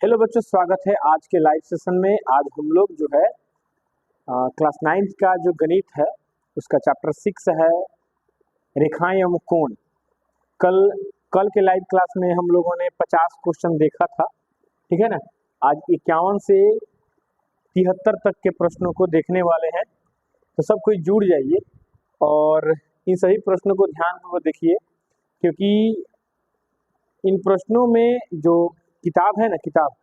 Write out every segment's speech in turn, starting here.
Hello बच्चों, स्वागत है आज के लाइव सेशन में। आज हम लोग जो है क्लास 9th का जो गणित है उसका चैप्टर 6 है रेखाएं एवं कोण। कल कल के लाइव क्लास में हम लोगों ने 50 क्वेश्चन देखा था, ठीक है ना। आज 51 से 73 तक के प्रश्नों को देखने वाले हैं, तो सब कोई जुड़ जाइए और इन सभी प्रश्नों को ध्यानपूर्वक देखिए, क्योंकि इन प्रश्नों में जो किताब है ना, किताब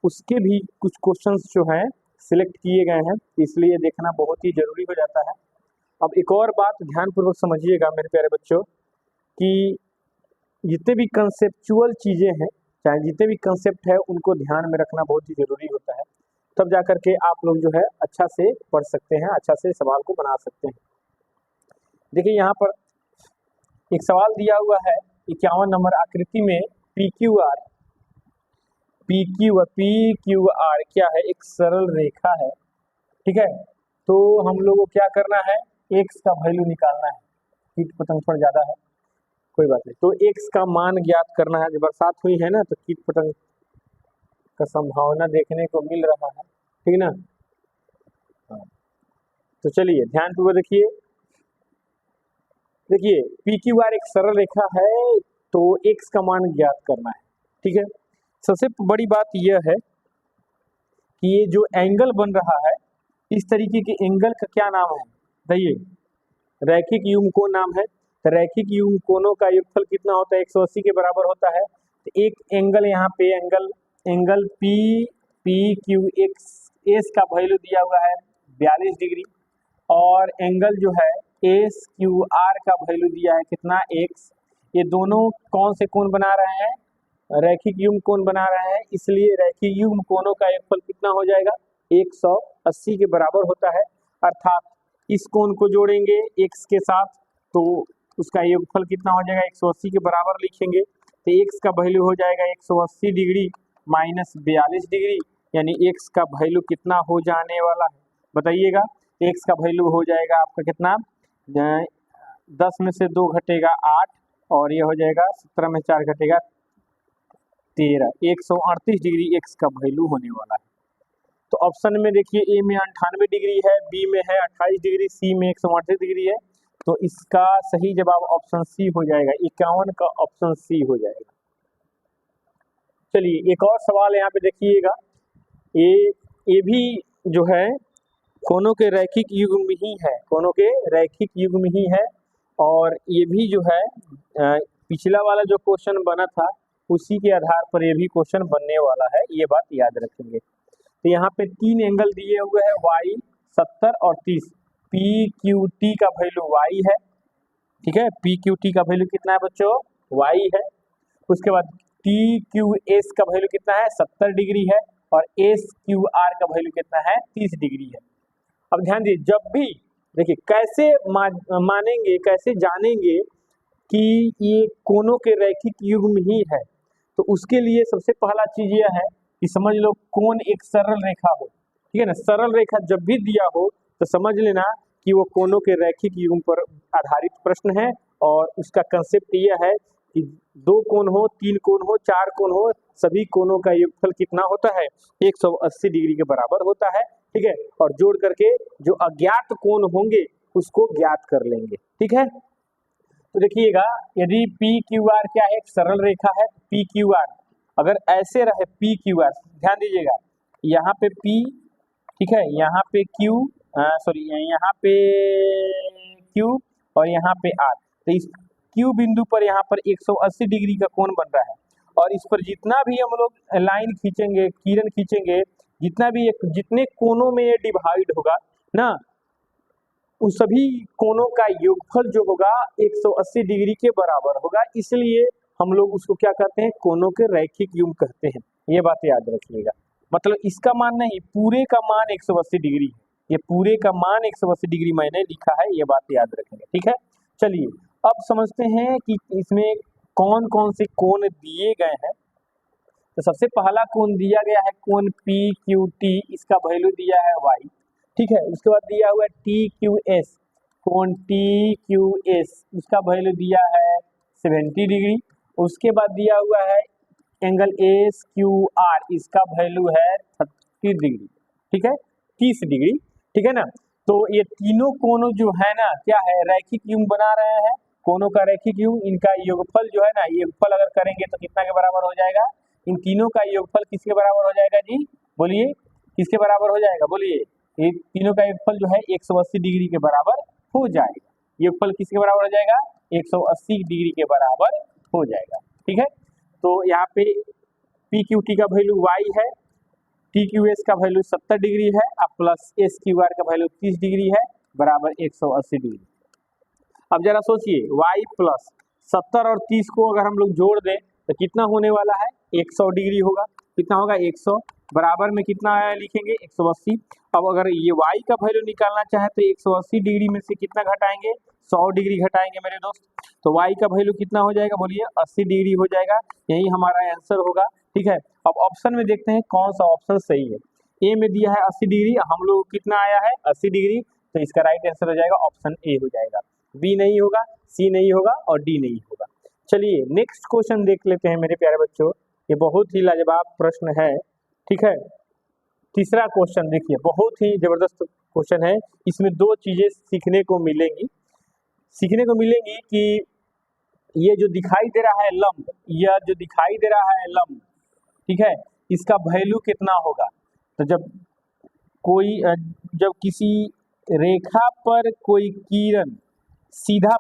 उसके भी कुछ क्वेश्चंस जो हैं सिलेक्ट किए गए हैं, इसलिए देखना बहुत ही जरूरी हो जाता है। अब एक और बात ध्यानपूर्वक समझिएगा मेरे प्यारे बच्चों, कि जितने भी कंसेप्चुअल चीज़ें हैं, चाहे जितने भी कंसेप्ट है, उनको ध्यान में रखना बहुत ही जरूरी होता है। तब जा करके आप लोग जो है अच्छा से पढ़ सकते हैं, अच्छा से सवाल को बना सकते हैं। देखिए यहाँ पर एक सवाल दिया हुआ है 51 नंबर आकृति में पी क्यू आर क्या है, एक सरल रेखा है, ठीक है। तो हम लोग को क्या करना है, एक्स का वैल्यू निकालना है। कीट पतंग थोड़ा ज्यादा है, कोई बात नहीं। तो एक्स का मान ज्ञात करना है। जब बरसात हुई है ना, तो कीट पतंग का संभावना देखने को मिल रहा है, ठीक ना। हाँ, तो चलिए ध्यानपूर्वक देखिए। देखिए पी क्यू आर एक सरल रेखा है, तो एक्स का मान ज्ञात करना है, ठीक है। सबसे बड़ी बात यह है कि ये जो एंगल बन रहा है, इस तरीके के एंगल का क्या नाम है, बताइए। रैखिक युग्म कोण नाम है। तो रैखिक युग्म कोणों का योगफल कितना होता है, 180 के बराबर होता है। तो एक एंगल यहाँ पे angle P Q x, S का वैल्यू दिया हुआ है 42 डिग्री, और एंगल जो है एस क्यू आर का वैल्यू दिया है कितना, एक्स। ये दोनों कौन से कोण बना रहे हैं, रैखिक युग्म कोण बना रहे हैं, इसलिए रैखिक युग्म कोणों का योगफल कितना हो जाएगा, 180 के बराबर होता है। अर्थात इस कोण को जोड़ेंगे x के साथ, तो उसका योगफल कितना हो जाएगा, 180 के बराबर लिखेंगे। तो x का वैल्यू हो जाएगा 180 डिग्री माइनस 42 डिग्री, यानी x का वैल्यू कितना हो जाने वाला है, बताइएगा। x का वैल्यू हो जाएगा आपका कितना, 10 में से 2 घटेगा 8, और ये हो जाएगा 17 में 4 घटेगा 13, 138 डिग्री x का वैल्यू होने वाला है। तो ऑप्शन में देखिए, ए में 98 डिग्री है, बी में है 28 डिग्री, सी में 138 डिग्री है। तो इसका सही जवाब ऑप्शन सी हो जाएगा, 51 का ऑप्शन सी हो जाएगा। चलिए एक और सवाल यहाँ पे देखिएगा। ये भी जो है कोनों के रैखिक युग्म ही है, कोनों के रैखिक युग्म ही है, और ये भी जो है पिछला वाला जो क्वेश्चन बना था उसी के आधार पर ये भी क्वेश्चन बनने वाला है, ये बात याद रखेंगे। तो यहाँ पे 3 एंगल दिए हुए हैं, y 70 और 30। पी क्यू टी का वैल्यू y है, ठीक है। पी क्यू टी का वैल्यू कितना है बच्चों, y है। उसके बाद टी क्यू एस का वैल्यू कितना है, 70 डिग्री है, और एस क्यू आर का वैल्यू कितना है, 30 डिग्री है। अब ध्यान दीजिए, जब भी देखिए कैसे मानेंगे, कैसे जानेंगे कि ये कोनों के रैखिक युग्म ही है, तो उसके लिए सबसे पहला चीज यह है कि समझ लो कोण एक सरल रेखा हो, ठीक है ना। सरल रेखा जब भी दिया हो तो समझ लेना कि वो कोनों के रैखिक युग्म पर आधारित प्रश्न है, और उसका कंसेप्ट यह है कि 2 कोण हो, 3 कोण हो, 4 कोण हो, सभी कोणों का योगफल कितना होता है, 180 डिग्री के बराबर होता है, ठीक है। और जोड़ करके जो अज्ञात कोण होंगे उसको ज्ञात कर लेंगे, ठीक है। तो देखिएगा, यदि पी क्यू आर क्या है, एक सरल रेखा है, पी क्यू आर अगर ऐसे रहे, पी क्यू आर, ध्यान दीजिएगा, यहाँ पे पी, ठीक है, यहाँ पे क्यू, सॉरी यहाँ पे क्यू, और यहाँ पे आर। तो इस क्यू बिंदु पर यहाँ पर 180 डिग्री का कोण बन रहा है, और इस पर जितना भी हम लोग लाइन खींचेंगे, किरण खींचेंगे, जितने कोनों में ये डिवाइड होगा ना, उन सभी कोनों का योगफल जो होगा 180 डिग्री के बराबर होगा, इसलिए हम लोग उसको क्या कहते हैं, कोनों के रैखिक युग्म कहते हैं। ये बात याद रखिएगा। मतलब इसका मान नहीं, पूरे का मान 180 डिग्री है, ये पूरे का मान 180 डिग्री मैंने लिखा है, ये बात याद रखेंगे, ठीक है। चलिए अब समझते हैं कि इसमें कौन कौन से कोण दिए गए हैं। तो सबसे पहला कोण दिया गया है कोण पी क्यू टी, इसका वैल्यू दिया है y, ठीक है। उसके बाद दिया हुआ है टी क्यू एस, कोण टी क्यू एस, उसका वैल्यू दिया है 70 डिग्री। उसके बाद दिया हुआ है एंगल एस क्यू आर, इसका वैल्यू है 30 डिग्री, ठीक है, 30 डिग्री, ठीक है ना। तो ये तीनों कोनों जो है ना क्या है, रैखिक युग्म बना रहे हैं, कोनों का रैखिक युग्म, इनका योगफल जो है ना, योगफल अगर करेंगे तो कितना के बराबर हो जाएगा, इन तीनों का योगफल किसके बराबर हो जाएगा जी, बोलिए किसके बराबर हो जाएगा, बोलिए, ये तीनों का योगफल जो है 180 डिग्री के बराबर हो जाएगा, योगफल किसके बराबर हो जाएगा, 180 डिग्री के बराबर हो जाएगा, ठीक है। तो यहाँ पे पी क्यू टी का वैल्यू वाई है, टी क्यू एस का वैल्यू 70 डिग्री है, और प्लस एस क्यू आर का वैल्यू 30 डिग्री है, बराबर 180 डिग्री। अब जरा सोचिए y प्लस 70 और 30 को अगर हम लोग जोड़ दें तो कितना होने वाला है, 100 डिग्री होगा, कितना होगा 100, बराबर में कितना आया लिखेंगे 180। अब अगर ये y का वैल्यू निकालना चाहे तो 180 डिग्री में से कितना घटाएंगे, 100 डिग्री घटाएंगे मेरे दोस्त, तो y का वैल्यू कितना हो जाएगा, बोलिए 80 डिग्री हो जाएगा, यही हमारा आंसर होगा, ठीक है। अब ऑप्शन में देखते हैं कौन सा ऑप्शन सही है, ए में दिया है 80 डिग्री, हम लोग कितना आया है 80 डिग्री, तो इसका राइट आंसर हो जाएगा ऑप्शन ए हो जाएगा, बी नहीं होगा, सी नहीं होगा और डी नहीं होगा। चलिए नेक्स्ट क्वेश्चन देख लेते हैं मेरे प्यारे बच्चों, ये बहुत ही लाजवाब प्रश्न है, ठीक है। तीसरा क्वेश्चन देखिए, बहुत ही जबरदस्त क्वेश्चन है, इसमें दो चीजें सीखने को मिलेंगी कि ये जो दिखाई दे रहा है लंब, यह जो दिखाई दे रहा है लंब, ठीक है, इसका वैल्यू कितना होगा। तो जब किसी रेखा पर कोई किरण सीधा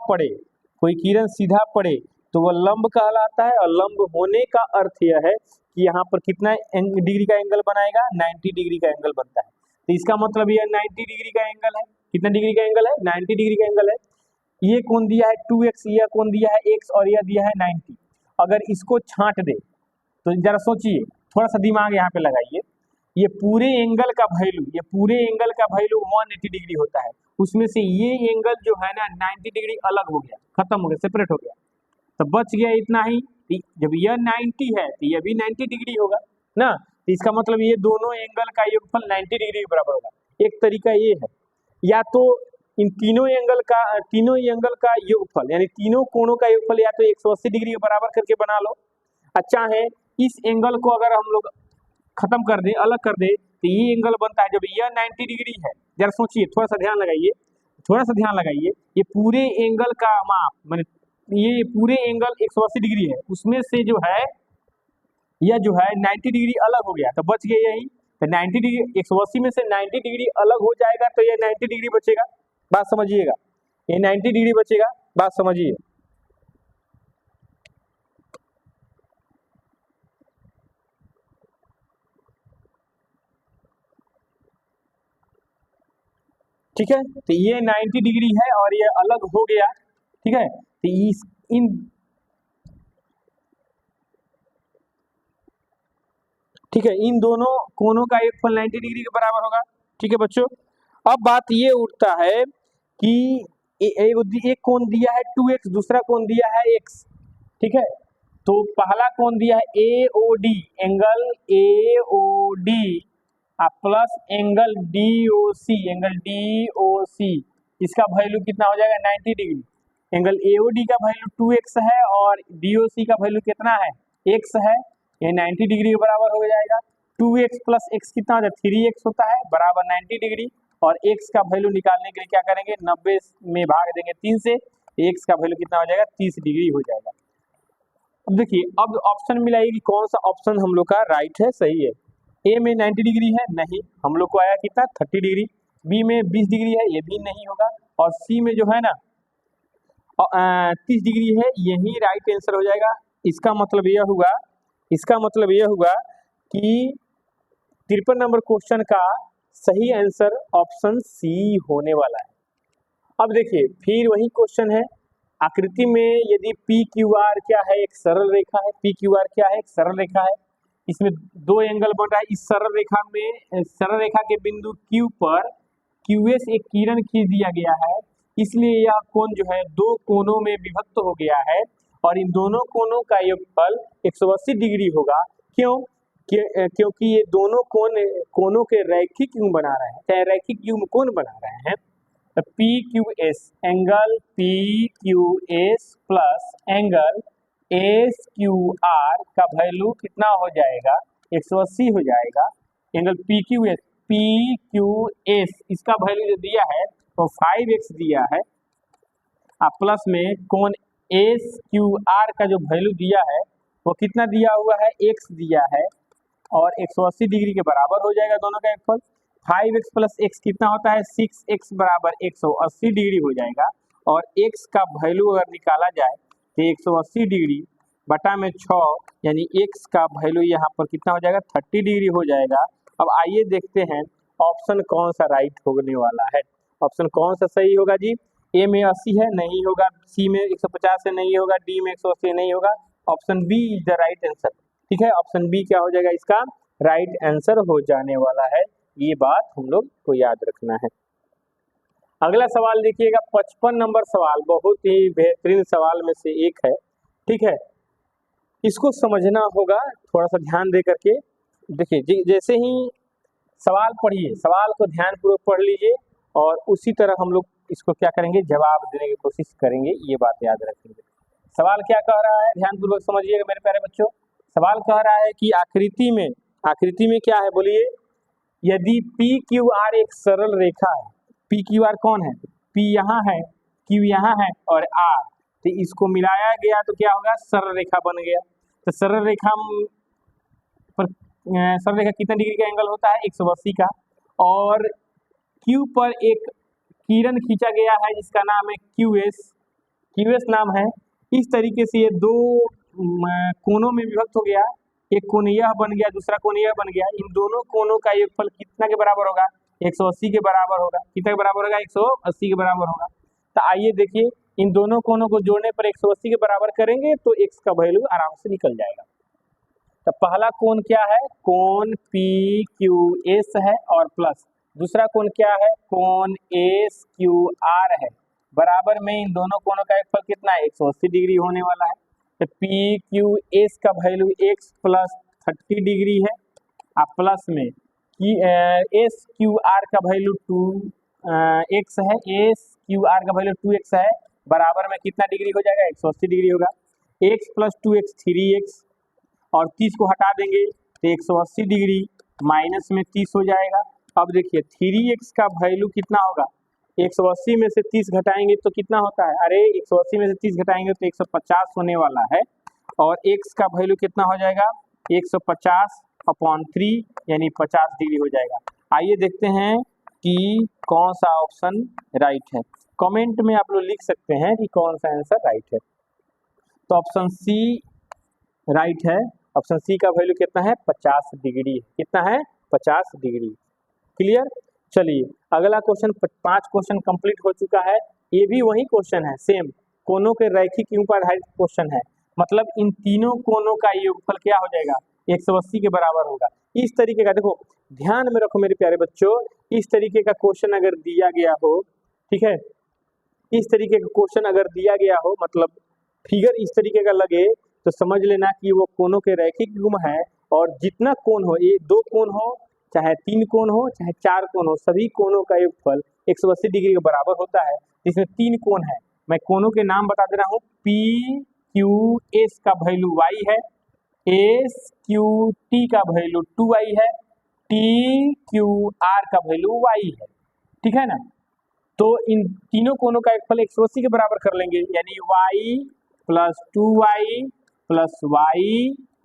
पड़े तो वह लंब कहलाता है, और लंब होने का अर्थ यह है कि यहाँ पर कितना डिग्री का एंगल बनाएगा, 90 डिग्री का एंगल बनता है, तो इसका मतलब यह 90 डिग्री का एंगल है, कितना डिग्री का एंगल है, 90 डिग्री का एंगल है। ये कौन दिया है 2x, यह कौन दिया है x, और यह दिया है 90। अगर इसको छांट दे तो जरा सोचिए, थोड़ा सा दिमाग यहाँ पे लगाइए, ये पूरे एंगल का वैल्यू 180 डिग्री होता है, उसमें से ये एंगल जो है ना 90 डिग्री अलग हो गया, खत्म हो गया, सेपरेट हो गया, तो बच गया इतना ही। जब यह 90 है तो यह भी 90 डिग्री होगा ना, तो इसका मतलब ये दोनों एंगल का योगफल 90 डिग्री के बराबर होगा। एक तरीका ये है, या तो इन तीनों एंगल का योगफल, यानी तीनों कोणों का योगफल या तो 180 डिग्री के बराबर करके बना लो, अच्छा है इस एंगल को अगर हम लोग खत्म कर दे, अलग कर दे, तो ये एंगल बनता है, जब यह 90 डिग्री है, जरा सोचिए, थोड़ा सा ध्यान लगाइए, ये पूरे एंगल का माप, माने ये पूरे एंगल 180 डिग्री है, उसमें से जो है यह जो है 90 डिग्री अलग हो गया, तो बच गया यही, तो 90 डिग्री 180 में से 90 डिग्री अलग हो जाएगा, तो यह 90 डिग्री बचेगा, बात समझिएगा, ये 90 डिग्री बचेगा, बात समझिए। ठीक है, तो ये 90 डिग्री है और ये अलग हो गया, ठीक है, तो इन दोनों कोनों का योगफल 90 डिग्री के बराबर होगा, ठीक है बच्चों। अब बात ये उठता है कि एक कोण दिया है 2x, दूसरा कोण दिया है x, ठीक है, तो पहला कोण दिया है AOD, angle AOD plus angle DOC, इसका वैल्यू कितना हो जाएगा 90 डिग्री। एंगल AOD का वैल्यू 2x है और DOC का वैल्यू कितना है, x है, ये 90 डिग्री के बराबर हो जाएगा। 2x प्लस x कितना हो जाएगा, 3x होता है, बराबर 90 डिग्री, और x का वैल्यू निकालने के लिए क्या करेंगे, 90 में भाग देंगे 3 से, x का वैल्यू कितना हो जाएगा, 30 डिग्री हो जाएगा। अब देखिए, अब ऑप्शन मिलाइए कि कौन सा ऑप्शन हम लोग का राइट है, सही है। ए में 90 डिग्री है, नहीं, हम लोग को आया कितना 30 डिग्री, बी में 20 डिग्री है, ये भी नहीं होगा, और सी में जो है ना 30 डिग्री है, यही राइट आंसर हो जाएगा। इसका मतलब यह हुआ कि 53 नंबर क्वेश्चन का सही आंसर ऑप्शन सी होने वाला है। अब देखिए फिर वही क्वेश्चन है, आकृति में यदि पी क्यू आर क्या है, एक सरल रेखा है, पी क्यू आर क्या है, एक सरल रेखा है, इसमें दो एंगल बन रहा है, इस सरल रेखा के बिंदु Q पर QS एक किरण खींच दिया गया है, इसलिए यह कोण जो है दो कोनों में विभक्त हो गया है, और इन दोनों कोनों का योगफल 180 डिग्री होगा। क्योंकि ये दोनों कोनों के रैखिक युग्म बना रहे हैं, चाहे रैखिक युग्म कोण बना रहे हैं, तो PQS angle PQS plus angle S Q R का वैल्यू कितना हो जाएगा, 180 हो जाएगा। एंगल पी क्यू एस इसका वैल्यू जो दिया है तो 5x दिया है, प्लस में कोण एस क्यू आर का जो वैल्यू दिया है वो कितना दिया हुआ है, x दिया है, और 180 डिग्री के बराबर हो जाएगा दोनों का एगफल। 5x प्लस एक्स कितना होता है, 6x बराबर 180 डिग्री हो जाएगा। और x का वैल्यू अगर निकाला जाए तो 180 डिग्री बटा में 6 यानी x का वैल्यू यहाँ पर कितना हो जाएगा, 30 डिग्री हो जाएगा। अब आइए देखते हैं ऑप्शन कौन सा राइट होने वाला है। ऑप्शन कौन सा सही होगा जी, ए में 80 है, नहीं होगा, सी में 150 है, नहीं होगा, डी में 180 नहीं होगा, option B is the right answer. ठीक है, ऑप्शन बी क्या हो जाएगा, इसका राइट आंसर हो जाने वाला है। ये बात हम लोग को याद रखना है। अगला सवाल देखिएगा, 55 नंबर सवाल, बहुत ही बेहतरीन सवाल में से एक है। ठीक है, इसको समझना होगा, थोड़ा सा ध्यान दे करके देखिए। जैसे ही सवाल पढ़िए, सवाल को ध्यानपूर्वक पढ़ लीजिए और उसी तरह हम लोग इसको क्या करेंगे, जवाब देने की कोशिश करेंगे। ये बात याद रखेंगे। सवाल क्या कह रहा है, ध्यानपूर्वक समझिएगा मेरे प्यारे बच्चों। सवाल कह रहा है कि आकृति में क्या है, बोलिए, यदि पी क्यू आर एक सरल रेखा है, पी क्यू आर कौन है, पी यहाँ है, क्यू यहाँ है और आर, तो इसको मिलाया गया तो क्या होगा, सरल रेखा बन गया। तो सरल रेखा कितना डिग्री का एंगल होता है, 180 का। और क्यू पर एक किरण खींचा गया है जिसका नाम है क्यूएस नाम है। इस तरीके से ये दो कोनों में विभक्त हो गया, एक कोण यह बन गया, दूसरा कोण यह बन गया। इन दोनों कोनों का योगफल कितना के बराबर होगा, 180 के बराबर होगा। कितना के बराबर होगा, 180 के बराबर होगा। तो आइए देखिए, इन दोनों कोनों को जोड़ने पर 180 के बराबर करेंगे तो x का वैल्यू आराम से निकल जाएगा। तो पहला कोण क्या है, कोण पी क्यू एस है, और प्लस दूसरा कोण क्या है, कोण एस क्यू आर है। बराबर में इन दोनों कोणों का योगफल कितना है, 180 डिग्री होने वाला है। तो पी क्यू एस का वैल्यू x प्लस 30 डिग्री है, प्लस में एस क्यू आर का वैल्यू 2x है, एस क्यू आर का वैल्यू 2x है। बराबर में कितना डिग्री हो जाएगा, 180 डिग्री होगा। x प्लस 2x 3x, और 30 को हटा देंगे तो 180 डिग्री माइनस में 30 हो जाएगा। अब देखिए 3x का वैल्यू कितना होगा, 180 में से 30 घटाएंगे तो कितना होता है, अरे 180 में से 30 घटाएंगे तो 150 होने वाला है। और x का वैल्यू कितना हो जाएगा, 150/3 यानी 50 डिग्री हो जाएगा। आइए देखते हैं कि कौन सा ऑप्शन राइट है। कमेंट में आप लोग लिख सकते हैं कि कौन सा आंसर राइट है। तो ऑप्शन सी राइट है। ऑप्शन सी का वैल्यू कितना है, 50 डिग्री। कितना है, 50 डिग्री। क्लियर। चलिए अगला क्वेश्चन, 5 क्वेश्चन कंप्लीट हो चुका है। ये भी वही क्वेश्चन है, सेम कोनों के रैखिक योग पर आधारित क्वेश्चन है। मतलब इन तीनों कोनों का योगफल क्या हो जाएगा, 180 के बराबर होगा। इस तरीके का, देखो ध्यान में रखो मेरे प्यारे बच्चों, इस तरीके का क्वेश्चन अगर दिया गया हो, ठीक है, इस तरीके का क्वेश्चन अगर दिया गया हो, मतलब फिगर इस तरीके का लगे तो समझ लेना कि वो कोनों के रैखिक युग्म है। और जितना कोण हो, ये 2 कोण हो, चाहे 3 कोण हो, चाहे 4 कोण हो, सभी कोनों का योगफल 180 डिग्री के बराबर होता है। जिसमें 3 कोण है, मैं कोनों के नाम बता दे रहा हूँ। पी क्यू एस का वैल्यू y है, एस क्यू टी का वैल्यू 2y है, टी क्यू आर का वैल्यू y है। ठीक है ना। तो इन तीनों कोनों का योगफल 180 के बराबर कर लेंगे, यानी y plus 2y plus y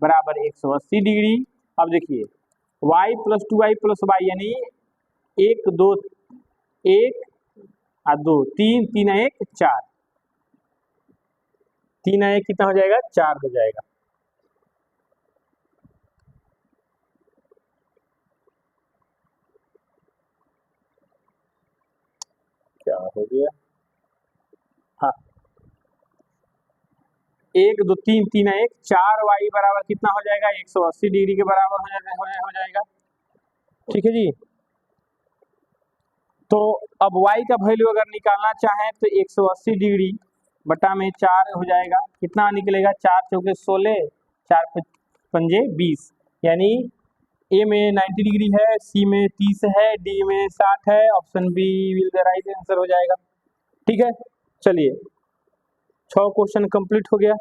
बराबर 180 डिग्री। अब देखिए y plus 2y plus y यानी 1 2 1 और 2 3 3 1 4, 3 1 कितना हो जाएगा, 4 हो जाएगा। क्या हो गया, हाँ 1 2 3 3 1 4y बराबर कितना हो जाएगा, 180 डिग्री के बराबर हो जाएगा। ठीक है जी। तो अब y का वैल्यू अगर निकालना चाहें तो 180 डिग्री बटा में 4 हो जाएगा। कितना निकलेगा, 4 चौके 16, 4 पंजे 20, यानी ए में 90 डिग्री है, सी में 30 है, डी में 60 है। Option B will the right answer हो जाएगा। ठीक है। चलिए 6 क्वेश्चन कंप्लीट हो गया।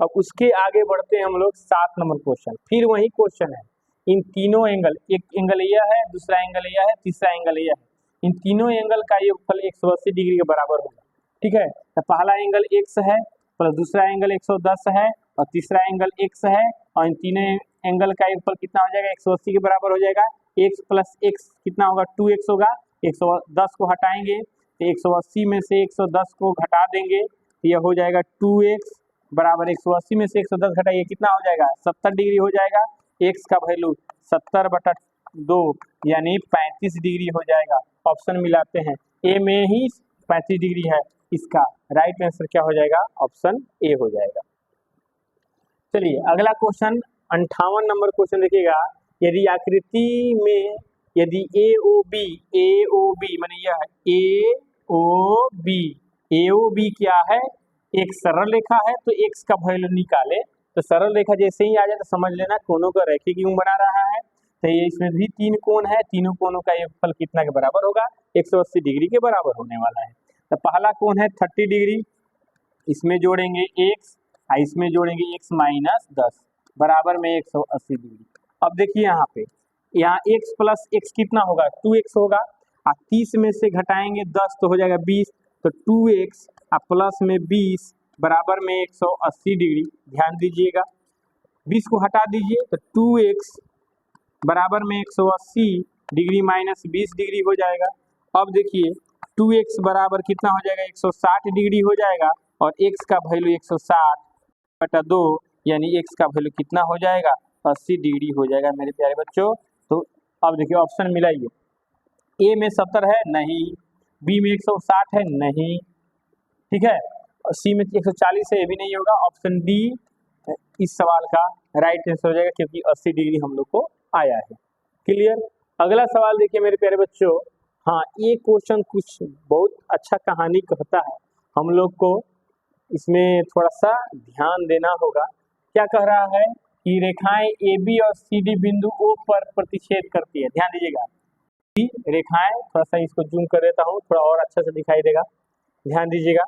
अब उसके आगे बढ़ते हैं हम लोग 7 नंबर क्वेश्चन। फिर वही क्वेश्चन है, इन तीनों एंगल, एक एंगल यह है, दूसरा एंगल यह है, तीसरा एंगल यह है, इन तीनों एंगल का योगफल 180 डिग्री के बराबर होगा। ठीक है, तो पहला एंगल x है प्लस दूसरा एंगल 110 है और तीसरा एंगल x है, और इन तीनों एंगल का योगफल कितना हो जाएगा, 180 के बराबर हो जाएगा। x प्लस x कितना होगा, 2x होगा। 110 को हटाएंगे तो 180 में से 110 को घटा देंगे तो यह हो जाएगा 2x बराबर 180 में से 110 घटाइए कितना हो जाएगा, 70 डिग्री हो जाएगा। x का वैल्यू 70/2 यानी 35 डिग्री हो जाएगा। ऑप्शन मिलाते हैं, ए में ही 35 डिग्री है, इसका राइट आंसर क्या हो जाएगा, ऑप्शन ए हो जाएगा। चलिए अगला क्वेश्चन 58 नंबर क्वेश्चन देखिएगा, यदि आकृति में यदि AOB माने यह AOB क्या है, एक सरल रेखा है, तो x का वैल्यू निकाले तो सरल रेखा जैसे ही आ जाए तो समझ लेना कोनों का रैखिक योग बना रहा है। तो ये इसमें भी 3 कोण है, तीनों कोणों का योगफल कितना के बराबर होगा, 180 डिग्री के बराबर होने वाला है। तो पहला कोण है 30 डिग्री, इसमें जोड़ेंगे x, इसमें जोड़ेंगे x माइनस 10 बराबर में 180 डिग्री। अब देखिए यहाँ x प्लस x कितना होगा, 2x होगा, और 30 में से घटाएंगे 10 तो हो जाएगा 20, तो 2x प्लस में 20 बराबर में 180 डिग्री। ध्यान दीजिएगा 20 को हटा दीजिए तो 2x बराबर में 180 डिग्री माइनस 20 डिग्री हो जाएगा। अब देखिए 2x बराबर कितना हो जाएगा, 160 डिग्री हो जाएगा, और x का वैल्यू 160/2 यानी x का वैल्यू कितना हो जाएगा, 80 डिग्री हो जाएगा मेरे प्यारे बच्चों। तो अब देखिए ऑप्शन मिलाइए, ए में 70 है नहीं, बी में 160 है नहीं, ठीक है, और सी में 140 है, ये भी नहीं होगा। ऑप्शन डी इस सवाल का राइट आंसर हो जाएगा क्योंकि 80 डिग्री हम लोग को आया है। क्लियर। अगला सवाल देखिए मेरे प्यारे बच्चों, हाँ ये क्वेश्चन कुछ बहुत अच्छा कहानी कहता है, हम लोग को इसमें थोड़ा सा ध्यान देना होगा। क्या कह रहा है कि रेखाएं AB और CD बिंदु O पर प्रतिच्छेद करती है। ध्यान दीजिएगा, रेखाएं, थोड़ा सा इसको जूम कर देता हूँ थोड़ा और अच्छा से दिखाई देगा। ध्यान दीजिएगा,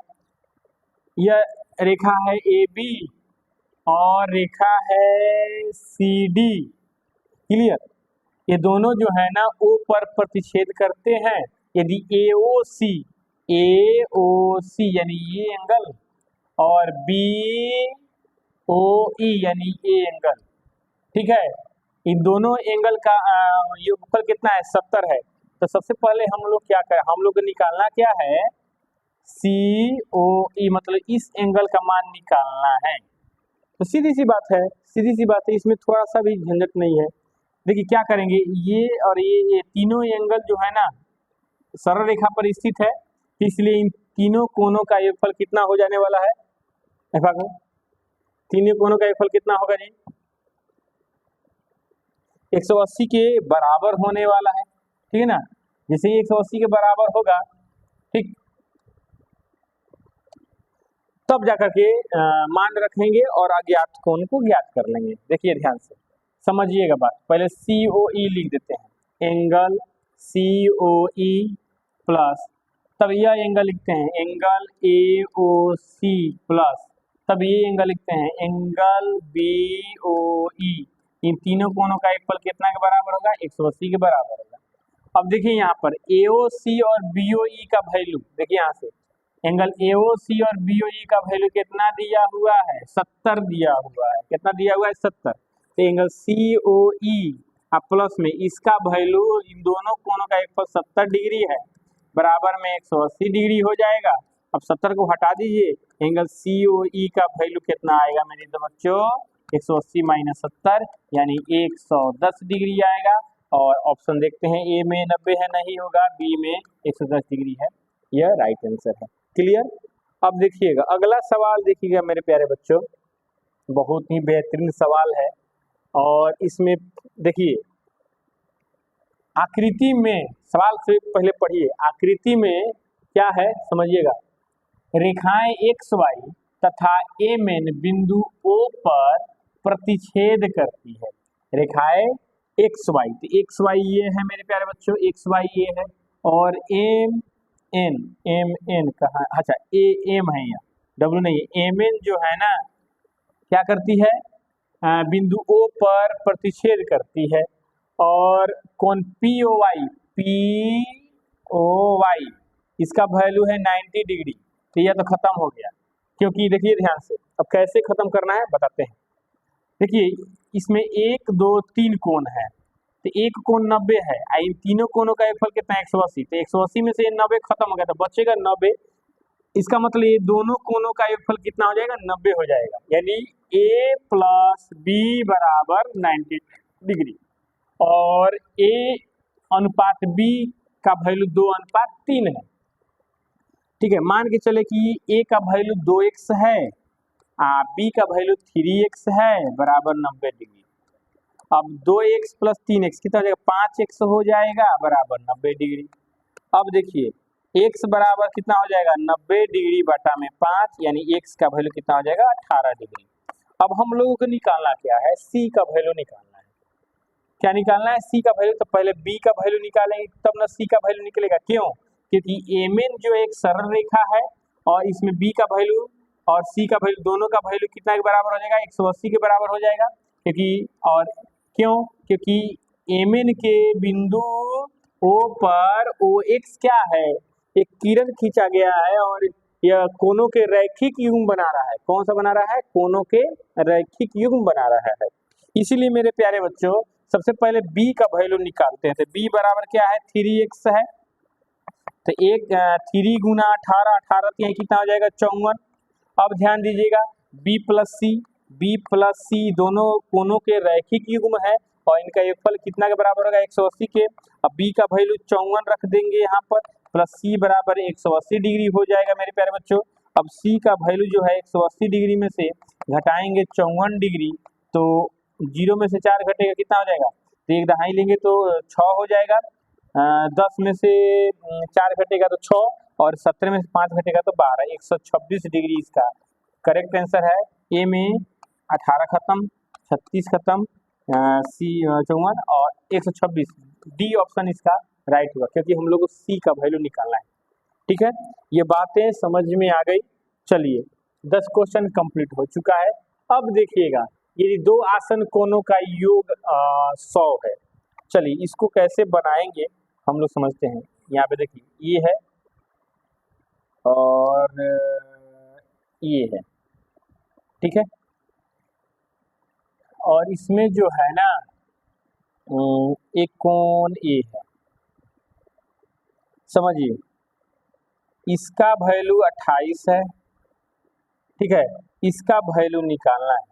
यह रेखा है AB और रेखा है CD। क्लियर, ये दोनों जो है ना O पर प्रतिच्छेद करते हैं। यदि AOC यानी ये एंगल और BOE यानी ये एंगल, ठीक है, इन दोनों एंगल का योगफल कितना है, 70 है। तो सबसे पहले हम लोग क्या करें, हम लोग को निकालना क्या है, COE मतलब इस एंगल का मान निकालना है। तो सीधी सी बात है, इसमें थोड़ा सा भी झंझट नहीं है। देखिए क्या करेंगे, ये और ये तीनों एंगल जो है ना सरल रेखा पर स्थित है, इसलिए इन तीनों कोणों का योगफल कितना हो जाने वाला है, तीनों कोणों का योगफल कितना होगा जी, 180 के बराबर होने वाला है। ठीक है ना, जैसे ही 180 के बराबर होगा, ठीक, तब जाकर के मान रखेंगे और अज्ञात कोण को ज्ञात कर लेंगे। देखिए ध्यान से समझिएगा बात, पहले COE लिख देते हैं, एंगल COE प्लस, तब यह एंगल लिखते हैं एंगल AOC प्लस, तब ये एंगल लिखते हैं एंगल BOE। इन तीनों कोणों का योगफल कितना के बराबर होगा, 180 के बराबर होगा। अब देखिए यहाँ पर AOC और BOE का वैल्यू, देखिए यहाँ से एंगल AOC और BOE का वैल्यू कितना दिया हुआ है, 70 दिया हुआ है। कितना दिया हुआ है, 70। तो एंगल COE प्लस में इसका वैल्यू, इन दोनों कोणों का योगफल 70 डिग्री है, बराबर में 180 डिग्री हो जाएगा। अब 70 को हटा दीजिए, एंगल COE का वैल्यू कितना आएगा मेरे बच्चों, 180 माइनस 70 यानी 110 डिग्री आएगा। और ऑप्शन देखते हैं, ए में 90 है नहीं होगा, बी में 110 डिग्री है, यह राइट आंसर है। क्लियर। अब देखिएगा अगला सवाल, देखिएगा मेरे प्यारे बच्चों, बहुत ही बेहतरीन सवाल है। और इसमें देखिए आकृति में, सवाल से पहले पढ़िए, आकृति में क्या है समझिएगा, रेखाएं XY तथा MN बिंदु O पर प्रतिच्छेद करती है। रेखाएं XY, तो XY ये है मेरे प्यारे बच्चों, XY ये है, और MN कहाँ, अच्छा AM है, यहाँ W नहीं है, MN जो है ना क्या करती है, बिंदु O पर प्रतिच्छेद करती है। और कौन POY इसका वैल्यू है 90 डिग्री। तो यह तो खत्म हो गया, क्योंकि देखिए ध्यान से अब कैसे खत्म करना है बताते हैं। देखिए इसमें 1 2 3 कोण है, तो एक कोण 90 है, इन तीनों कोणों का योगफल कितना है 180। तो 180 में से 90 खत्म हो गया, तो बचेगा 90। इसका मतलब ये दोनों कोणों का योगफल कितना हो जाएगा, 90 हो जाएगा, यानी A प्लस बी बराबर 90 डिग्री। और A अनुपात B का वैल्यू 2:3 है। ठीक है, मान के चले कि A का वैल्यू 2x है, B का वैल्यू 3x है, बराबर 90 डिग्री। अब 2x प्लस 3x कितना हो जाएगा, 5x हो जाएगा, बराबर 90 डिग्री। अब देखिए x बराबर कितना हो जाएगा, 90 डिग्री बटा में 5, यानी x का वैल्यू कितना हो जाएगा, 18 डिग्री। अब हम लोगों को निकालना क्या है, c का वैल्यू निकालना है। क्या निकालना है, c का वैल्यू। तो पहले b का वैल्यू निकालेंगे तब ना c का वैल्यू निकलेगा। क्यों, क्योंकि mn जो एक सरल रेखा है और इसमें b का वैल्यू और c का वैल्यू दोनों का वैल्यू कितना के बराबर हो जाएगा, 180 के बराबर हो जाएगा। क्योंकि और क्यों, क्योंकि mn के बिंदु O पर OX क्या है, एक किरण खींचा गया है और यह कोनों के रैखिक युग्म बना रहा है। कौन सा बना रहा है, कोनों के रैखिक युग्म बना रहा है। इसीलिए मेरे प्यारे बच्चों सबसे पहले b का वैल्यू निकालते हैं। तो b बराबर क्या है, 3x है। तो एक 3 गुना 18, 18 कितना हो जाएगा, 54। अब ध्यान दीजिएगा b प्लस सी दोनों कोनों के रैखिक युग्म है और इनका योगफल कितना के बराबर होगा, 180 के। अब b का वैल्यू 54 रख देंगे यहाँ पर, प्लस c बराबर 180 डिग्री हो जाएगा मेरे प्यारे बच्चों। अब c का वैल्यू जो है 180 डिग्री में से घटाएंगे 54 डिग्री, तो 0 में से 4 घटेगा, कितना हो जाएगा, तो एक दहाई लेंगे तो 6 हो जाएगा। 10 में से 4 घटेगा तो 6, और 17 में से 5 घटेगा तो 12, 126 डिग्री इसका करेक्ट आंसर है। ए में 18 खत्म, 36 खत्म, सी 54 और 126, डी ऑप्शन इसका राइट हुआ, क्योंकि हम लोग को सी का वैल्यू निकालना है। ठीक है, ये बातें समझ में आ गई। चलिए 10 क्वेश्चन कंप्लीट हो चुका है। अब देखिएगा ये दो आसन कोणों का योग 100 है। चलिए इसको कैसे बनाएंगे हम लोग समझते हैं। यहाँ पे देखिए ये है और ये है, ठीक है। और इसमें जो है ना एक कोण ए है, समझिए इसका वैल्यू 28 है, ठीक है, इसका वैल्यू निकालना है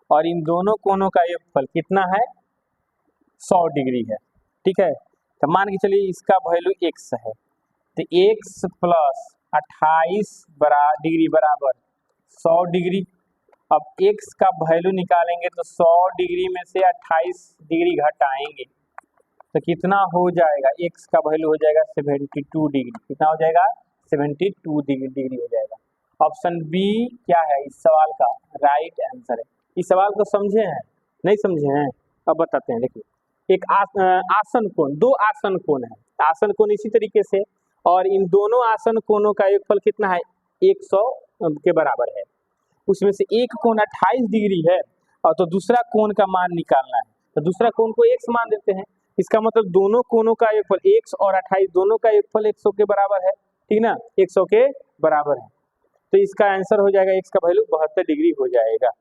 और इन दोनों कोणों का योगफल कितना है, 100 डिग्री है। ठीक है, तो मान के चलिए इसका वैल्यू x है, तो x प्लस 28 डिग्री बराबर 100 डिग्री। अब x का वैल्यू निकालेंगे तो 100 डिग्री में से 28 डिग्री घटाएंगे तो कितना हो जाएगा, x का वैल्यू हो जाएगा 72 डिग्री। कितना हो जाएगा, 72 डिग्री हो जाएगा। ऑप्शन बी क्या है इस सवाल का राइट आंसर है। इस सवाल को समझे हैं, नहीं समझे हैं, अब बताते हैं। देखिए एक आसन कोण, दो आसन कोण है, आसन कोण इसी तरीके से, और इन दोनों आसन कोणों का योगफल कितना है, 100 के बराबर है। उसमें से एक कोण 28 डिग्री है और तो दूसरा कोण का मान निकालना है, तो दूसरा कोण को x मान देते हैं। इसका मतलब दोनों कोणों का योगफल x और 28 दोनों का योगफल 100 के बराबर है, ठीक ना, 100 के बराबर है। तो इसका आंसर हो जाएगा, x का वैल्यू 72 डिग्री हो जाएगा।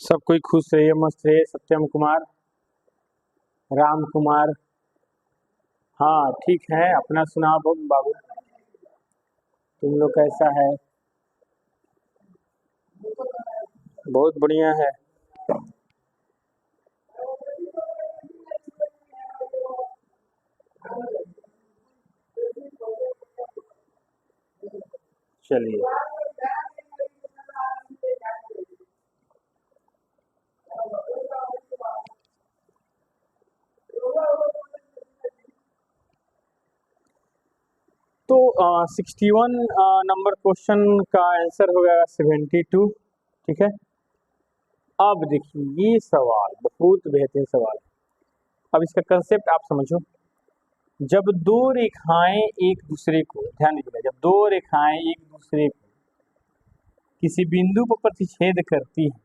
सब कोई खुश रहिए, मस्त रहिए। सत्यम कुमार, राम कुमार, हाँ ठीक है, अपना सुनाओ बाबू, तुम लोग कैसा है? बहुत बढ़िया है। चलिए, तो 61 नंबर क्वेश्चन का आंसर हो गया 72। ठीक है, अब देखिए ये सवाल बहुत बेहतरीन सवाल है। अब इसका कंसेप्ट आप समझो। जब दो रेखाएं एक दूसरे को, ध्यान दीजिएगा, जब दो रेखाएं एक दूसरे को किसी बिंदु पर प्रतिच्छेद करती हैं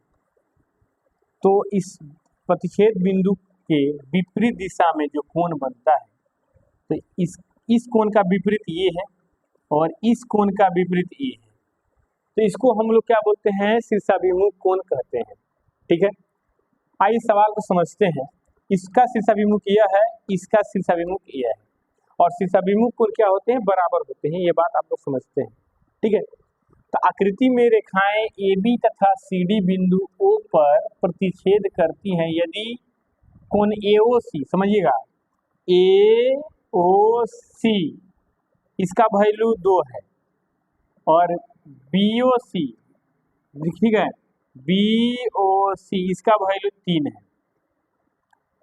तो इस प्रतिच्छेद बिंदु के विपरीत दिशा में जो कोण बनता है, तो इस कोण का विपरीत ये है और इस कोण का विपरीत ये है, तो इसको हम लोग क्या बोलते हैं? शीर्षाभिमुख कोण कहते हैं। ठीक है, आइए सवाल को समझते हैं। इसका शीर्षाभिमुख यह है, इसका शीर्षाभिमुख यह है, और शीर्षाभिमुख कोण क्या होते हैं? बराबर होते हैं। ये बात आप लोग समझते हैं। ठीक है, तो आकृति में रेखाएं AB तथा CD बिंदु O पर प्रतिच्छेद करती हैं यदि कोण AOC, समझिएगा, AOC इसका वैल्यू 2 है और BOC, ठीक है, BOC इसका वैल्यू 3 है।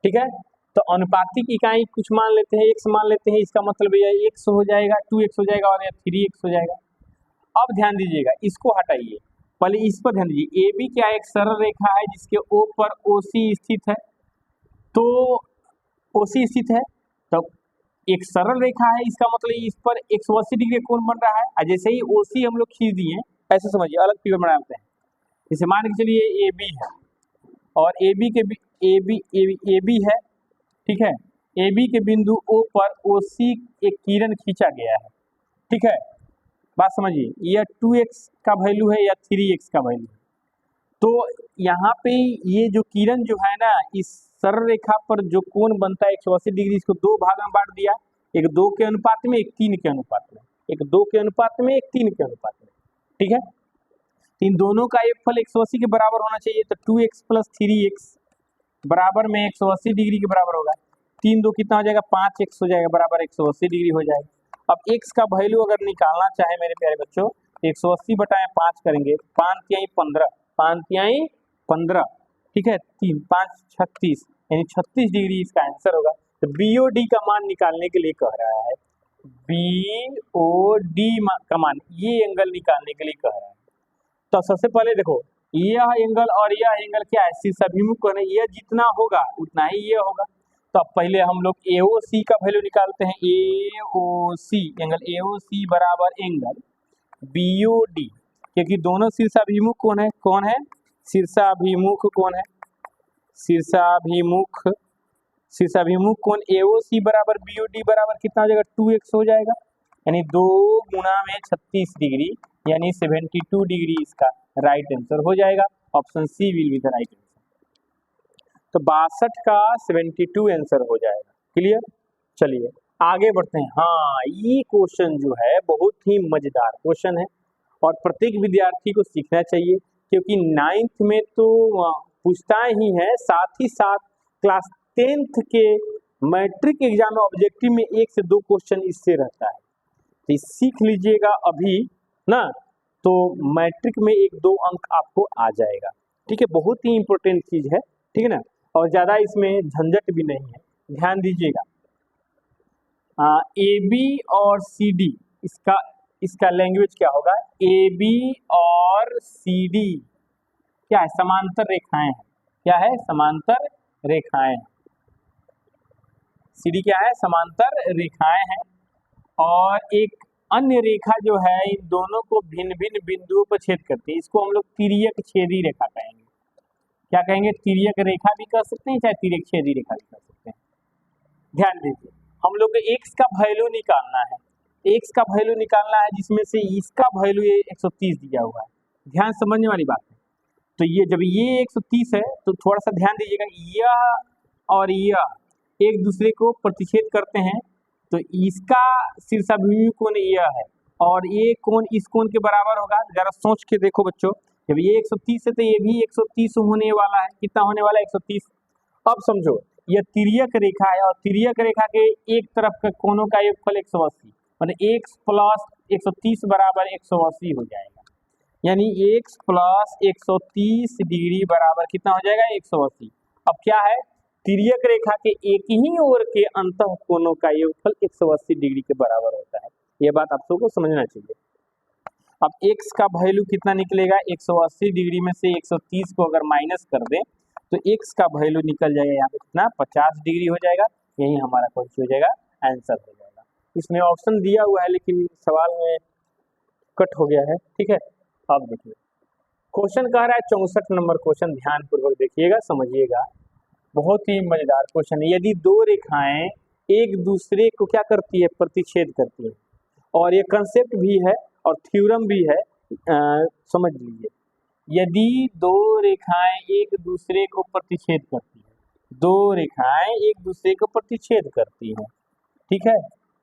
ठीक है, तो अनुपातिक इकाई कुछ मान लेते हैं, x मान लेते हैं, इसका मतलब यह x हो जाएगा, 2x हो जाएगा और यह 3x हो जाएगा। अब ध्यान दीजिएगा, इसको हटाइए, पहले इस पर ध्यान दीजिए। AB क्या एक सरल रेखा है जिसके O पर OC स्थित है, तो OC स्थित है, तो एक सरल रेखा है, इसका मतलब इस पर 180 डिग्री कोण बन रहा है। और जैसे ही OC हम लोग खींच दिए, ऐसे समझिए, अलग फिगर बनाते हैं। जैसे मान के चलिए AB है और AB के AB है, ठीक है, AB के बिंदु O पर OC एक किरण खींचा गया है। ठीक है, बात समझिए, यह 2x का वैल्यू है या 3x का वैल्यू है। तो यहाँ पे ये जो किरण जो है ना, इस सरल रेखा पर जो कोण बनता है 180 डिग्री, इसको दो भाग में बांट दिया, एक 2 के अनुपात में, एक 3 के अनुपात में, एक 2 के अनुपात में, एक 3 के अनुपात में। ठीक है, इन दोनों का एक फल 180 के बराबर होना चाहिए, तो 2x प्लस 3x बराबर में 180 डिग्री के बराबर होगा। 3 2 कितना हो जाएगा? 5x हो जाएगा, बराबर 180 डिग्री हो जाएगा। अब x का वैल्यू अगर निकालना चाहे मेरे प्यारे बच्चों, 180 बटाए 5 करेंगे, 5 तिहाई 15, 5 तिहाई 15, ठीक है, 3 5 36, यानी 36 डिग्री इसका आंसर होगा। तो BOD का मान निकालने के लिए कह रहा है, BOD का मान, ये एंगल निकालने के लिए कह रहा है। तो सबसे पहले देखो, यह एंगल और यह एंगल क्या है? शीर्षाभिमुख कोण है, यह जितना होगा उतना ही ये होगा। तो अब पहले हम लोग AOC का वैल्यू निकालते हैं। AOC, एंगल AOC बराबर एंगल BOD, क्योंकि दोनों शीर्षाभिमुख कोण है। कौन है? शीर्षाभिमुख कोण है, शीर्षाभिमुख शीर्षाभिमुख कोण AOC बराबर BOD बराबर कितना हो जाएगा? 2x हो जाएगा, यानी 2 गुणा में 36 डिग्री, यानी 72 डिग्री इसका राइट आंसर हो जाएगा। Option C will be the right answer. तो 62 का 72 आंसर हो जाएगा। क्लियर? चलिए आगे बढ़ते हैं। हाँ, ये क्वेश्चन जो है बहुत ही मजेदार क्वेश्चन है और प्रत्येक विद्यार्थी को सीखना चाहिए, क्योंकि 9th में तो पूछता ही है, साथ ही साथ क्लास 10th के मैट्रिक एग्जाम में ऑब्जेक्टिव में 1 से 2 क्वेश्चन इससे रहता है। तो सीख लीजिएगा अभी ना, तो मैट्रिक में 1-2 अंक आपको आ जाएगा। ठीक है, बहुत ही इंपॉर्टेंट चीज है। ठीक है ना, और ज्यादा इसमें झंझट भी नहीं है, ध्यान दीजिएगा। AB और CD, इसका लैंग्वेज क्या होगा? AB और CD क्या है? समांतर रेखाएं हैं। क्या है? समांतर रेखाएं। CD क्या है? समांतर रेखाएं हैं। और एक अन्य रेखा जो है, इन दोनों को भिन्न भिन्न बिंदुओं पर छेद करती है, इसको हम लोग तिर्यक छेदी रेखा कहेंगे। क्या कहेंगे? तिर्यक रेखा भी कह सकते हैं, चाहे तिर्यक छेदी रेखा भी कह सकते हैं। ध्यान दीजिए, हम लोग को x का वैल्यू निकालना है, x का वैल्यू निकालना है, जिसमें से इसका वैल्यू 130 दिया हुआ है। ध्यान समझने वाली बात है। तो ये जब ये 130 है, तो थोड़ा सा ध्यान दीजिएगा, यह और यह एक दूसरे को प्रतिच्छेद करते हैं, तो तो इसका शीर्षाभिमुखी कोण यह है और ये कोण इस कोण के बराबर होगा। जरा सोच के देखो बच्चों, जब ये 130 है तो ये भी 130 होने वाला है। कितना होने वाला है? 130। अब समझो, यह तिर्यक रेखा है और तिर्यक रेखा के एक तरफ के कोणों का योगफल 180, मतलब x प्लस 130 बराबर 180 हो जाएगा। यानी x प्लस 130 डिग्री बराबर कितना हो जाएगा? 180। अब क्या है? तिर्यक रेखा के एक ही ओर के अंतः कोणों का योगफल 180 डिग्री के बराबर होता है। यह बात आप सबको समझना चाहिए। अब x का वैल्यू कितना निकलेगा? 180 डिग्री में से 130 को अगर माइनस कर दें तो x का वैल्यू निकल जाएगा यहाँ पे कितना? 50 डिग्री हो जाएगा। यही हमारा कौन सी हो जाएगा? आंसर हो जाएगा। इसमें ऑप्शन दिया हुआ है लेकिन सवाल में कट हो गया है। ठीक है, अब देखिए क्वेश्चन कह रहा है 64 नंबर क्वेश्चन, ध्यानपूर्वक देखिएगा, समझिएगा, बहुत ही मजेदार क्वेश्चन है। यदि दो रेखाएं एक दूसरे को क्या करती है? प्रतिच्छेद करती है। और ये कंसेप्ट भी है और थ्योरम भी है, समझ लीजिए। यदि दो रेखाएं एक दूसरे को प्रतिच्छेद करती है, दो रेखाएं एक दूसरे को प्रतिच्छेद करती हैं, ठीक है,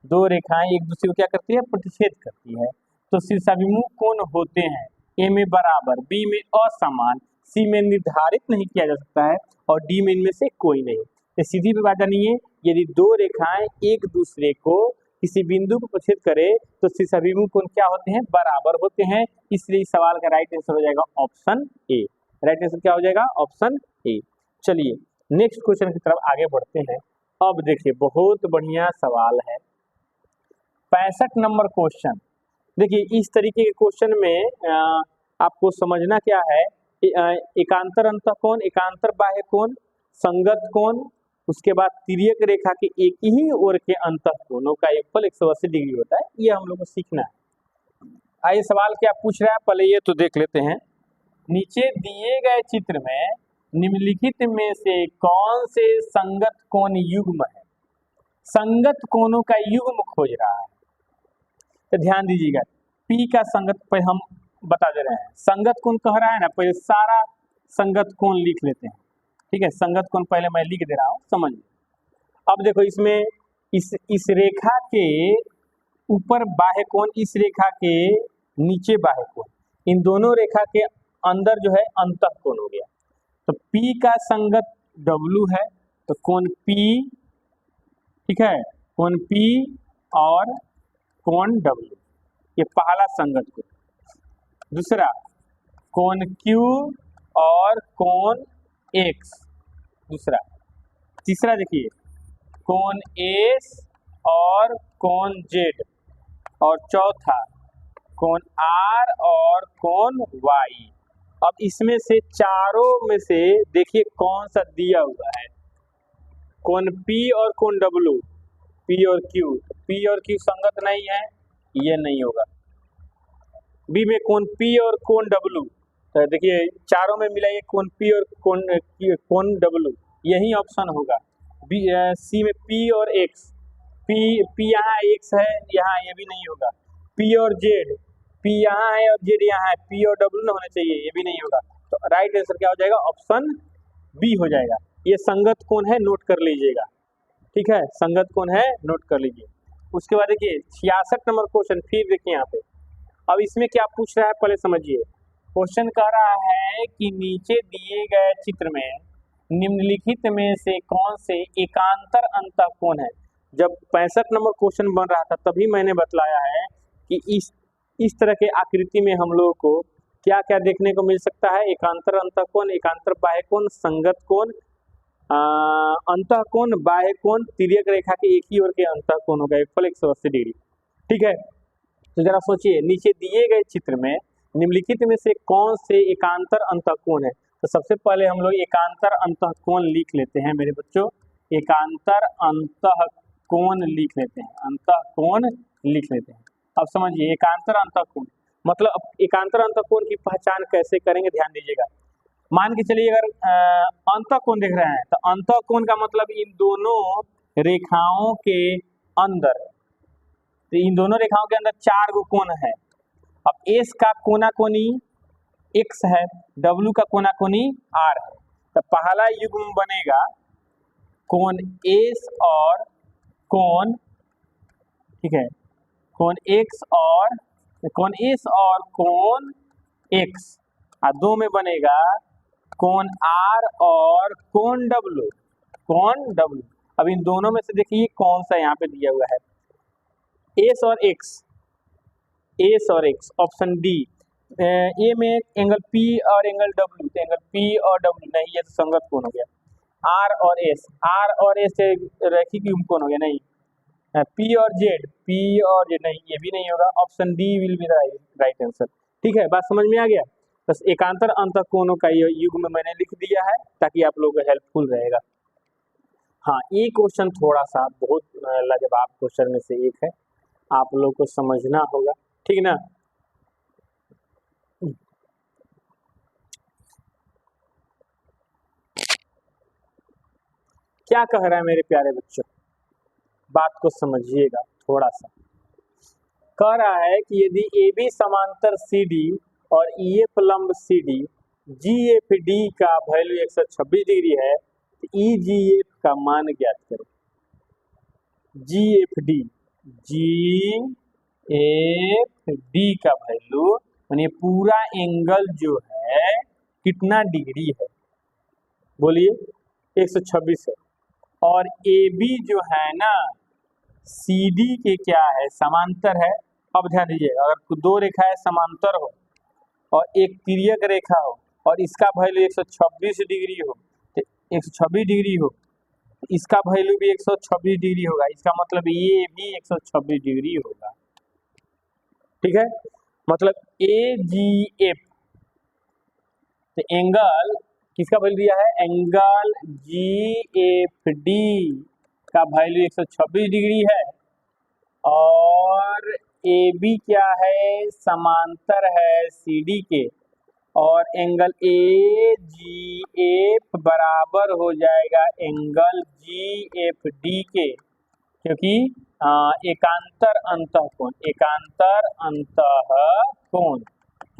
दो रेखाएं एक दूसरे को क्या करती है? प्रतिच्छेद करती है, तो शीर्षाभिमुख कोण होते हैं ए में बराबर, बी में असमान, सी में निर्धारित नहीं किया जा सकता है और डी में इनमें से कोई नहीं। तो सीधी बात जानिए, यदि दो रेखाएं एक दूसरे को किसी बिंदु को प्रतिच्छेद करे तो शीर्षाभिमुख कोण क्या होते हैं? बराबर होते हैं। इसलिए इस सवाल का राइट आंसर हो जाएगा ऑप्शन ए। राइट आंसर क्या हो जाएगा? Option A. चलिए नेक्स्ट क्वेश्चन की तरफ आगे बढ़ते हैं। अब देखिए बहुत बढ़िया सवाल है, 65 नंबर क्वेश्चन। देखिए इस तरीके के क्वेश्चन में आपको समझना क्या है, एकांतर अंतःकोण, एकांतर बाह्य कोण, संगत कोण, उसके बाद तिर्यक रेखा के एक ही ओर के अंतःकोणों का योगफल 180 डिग्री होता है। ये हम लोग को सीखना है। आइए सवाल क्या पूछ रहा है, पहले ये तो देख लेते हैं। नीचे दिए गए चित्र में निम्नलिखित में से कौन से संगत कोण युग्म है? संगत कोणों का युग्म खोज रहा है। तो ध्यान दीजिएगा, P का संगत पे हम बता दे रहे हैं। संगत कोण कह रहा है ना, पहले सारा संगत कोण लिख लेते हैं। ठीक है, संगत कोण पहले मैं लिख दे रहा हूँ, समझिए। अब देखो इसमें इस रेखा के ऊपर बाह्य कोण, इस रेखा के नीचे बाह्य कोण, इन दोनों रेखा के अंदर जो है अंतःकोण हो गया। तो P का संगत W है, तो कोण P, ठीक है, कोण P और कोण W, ये पहला संगत कोण। दूसरा कोण Q और कोण X, दूसरा। तीसरा देखिए कोण S और कोण Z, और चौथा कोण R और कोण Y। अब इसमें से चारों में से देखिए कौन सा दिया हुआ है? कोण P और कोण W, P और Q, P और Q संगत नहीं है, ये नहीं होगा। B में कोण P और कोण W, तो देखिए चारों में मिलाइए कोण P और कोण W, यही ऑप्शन होगा। C में P और X, P यहाँ X है, यहाँ ये भी नहीं होगा। P और Z, P यहाँ है और Z यहाँ है, P और W ना होना चाहिए, ये भी नहीं होगा। तो राइट आंसर क्या हो जाएगा? ऑप्शन बी हो जाएगा। ये संगत कोण है, नोट कर लीजिएगा। ठीक है, संगत कोण है, नोट कर लीजिए। उसके बाद देखिए 66 नंबर क्वेश्चन, फिर देखिए यहाँ पे। अब इसमें क्या पूछ रहा है पहले समझिए। क्वेश्चन कह रहा है कि नीचे दिए गए चित्र में निम्नलिखित में से कौन से एकांतर अंतःकोण है? जब 65 नंबर क्वेश्चन बन रहा था तभी मैंने बतलाया है कि इस तरह के आकृति में हम लोगों को क्या क्या देखने को मिल सकता है? एकांतर अंतःकोण, एकांतर बाह्य कोण, संगत कोण, अंतःकोण, बाह्य कोण, तिर्यक रेखा के एक ही ओर के अंतःकोण हो गए, फल 180 डिग्री। ठीक है, तो जरा सोचिए नीचे दिए गए चित्र में निम्नलिखित में से कौन से एकांतर अंतःकोण है? तो सबसे पहले हम लोग एकांतर अंतःकोण लिख लेते हैं मेरे बच्चों, एकांतर अंतःकोण लिख लेते हैं, अंतःकोण लिख लेते हैं। अब समझिए एकांतर अंतःकोण मतलब एकांतर अंतःकोण की पहचान कैसे करेंगे, ध्यान दीजिएगा। मान के चलिए अगर अंतःकोण देख रहे हैं तो अंतःकोण का मतलब इन दोनों रेखाओं के अंदर, तो इन दोनों रेखाओं के अंदर 4 गो कोण है। अब S का कोना कोनी X है, W का कोना कोनी R है, तो पहला युग्म बनेगा कोण S और कोण ठीक है, कोण एस और कोण एक्स, और दो में बनेगा कोण आर और कोण डब्लू। अब इन दोनों में से देखिए कौन सा यहाँ पे दिया हुआ है, एस और एक्स ऑप्शन डी। ए में एंगल पी और एंगल डब्ल्यू, तो एंगल पी और डब्ल्यू नहीं, ये तो संगत कोण हो गया। आर और एस रैखिक युग्म कोण हो गया, नहीं। पी और जेड नहीं, ये भी नहीं होगा। Option D will be right answer. ठीक है, बात समझ में आ गया। बस एकांतर अंतःकोणों का ये युग्म मैंने लिख दिया है ताकि आप लोगों को हेल्पफुल रहेगा। हाँ, ये क्वेश्चन थोड़ा सा बहुत लाजवाब क्वेश्चन में से एक है, आप लोग को समझना होगा, ठीक ना। क्या कह रहा है मेरे प्यारे बच्चों, बात को समझिएगा थोड़ा सा। कह रहा है कि यदि ए बी समांतर सी डी और ई एफ लंब सी डी, जी एफ डी का वैल्यू 126 डिग्री है, तो ई जी एफ का मान ज्ञात करें। जी एफ डी का वैल्यू यानी पूरा एंगल जो है कितना डिग्री है, बोलिए। 126 है। और ए बी जो है ना सी डी के क्या है, समांतर है। अब ध्यान दीजिएगा, अगर दो रेखाएं समांतर हो और एक तिर्यक रेखा हो और इसका वैल्यू 126 डिग्री हो, तो 126 डिग्री हो, इसका वैल्यू भी 126 डिग्री होगा, इसका मतलब ये भी 126 डिग्री होगा। ठीक है, मतलब ए जी एफ, तो एंगल किसका वैल्यू दिया है, एंगल जी एफ डी का वैल्यू 126 डिग्री है, और ए बी क्या है, समांतर है सी डी के, और एंगल ए जी एफ बराबर हो जाएगा एंगल जी एफ डी के, क्योंकि एकांतर अंतःकोण के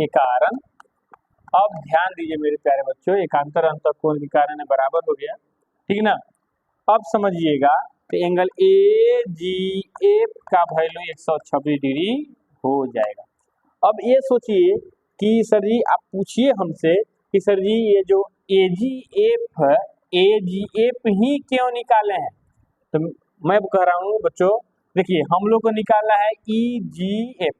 कारण। अब ध्यान दीजिए मेरे प्यारे बच्चों, एकांतर अंतःकोण के कारण बराबर हो गया, ठीक ना। अब समझिएगा कि एंगल ए जी एफ का वैल्यू 126 डिग्री हो जाएगा। अब ये सोचिए कि सर जी आप पूछिए हमसे कि सर जी ये जो ए जी एफ ही क्यों निकाले हैं, तो मैं कह रहा हूँ बच्चों, देखिए हम लोग को निकालना है ई जी एफ।